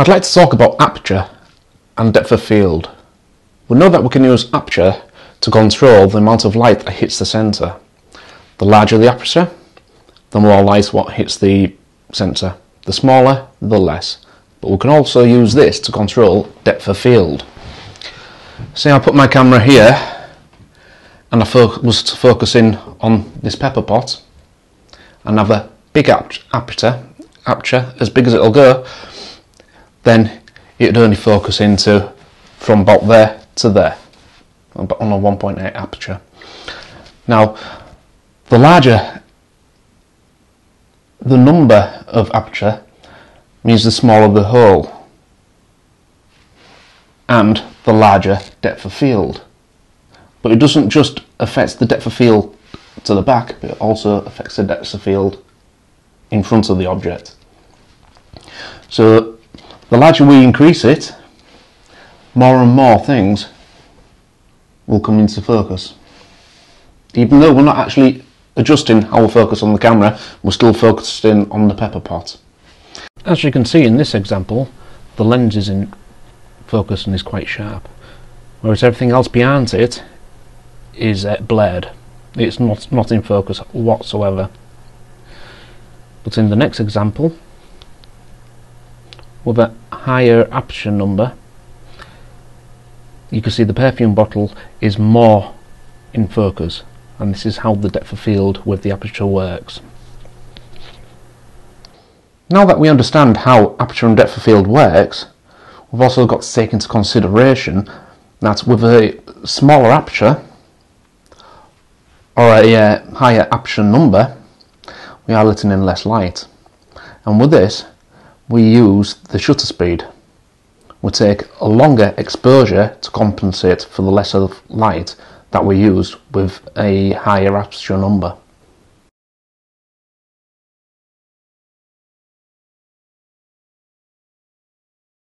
I'd like to talk about aperture and depth of field. We know that we can use aperture to control the amount of light that hits the centre. The larger the aperture, the more light what hits the centre. The smaller, the less. But we can also use this to control depth of field. Say I put my camera here and I was to focus in on this pepper pot and have a big aperture as big as it'll go, then it'd only focus into from about there to there on a 1.8 aperture. Now, the larger the number of aperture means the smaller the hole and the larger depth of field. But it doesn't just affect the depth of field to the back, but it also affects the depth of field in front of the object. So the larger we increase it, more and more things will come into focus. Even though we're not actually adjusting our focus on the camera, we're still focusing on the pepper pot. As you can see in this example, the lens is in focus and is quite sharp, whereas everything else behind it is blared. It's not in focus whatsoever. But in the next example, with a higher aperture number, you can see the perfume bottle is more in focus, and this is how the depth of field with the aperture works. Now that we understand how aperture and depth of field works, we've also got to take into consideration that with a smaller aperture or a higher aperture number, we are letting in less light, and with this we use the shutter speed. We take a longer exposure to compensate for the lesser light that we use with a higher aperture number.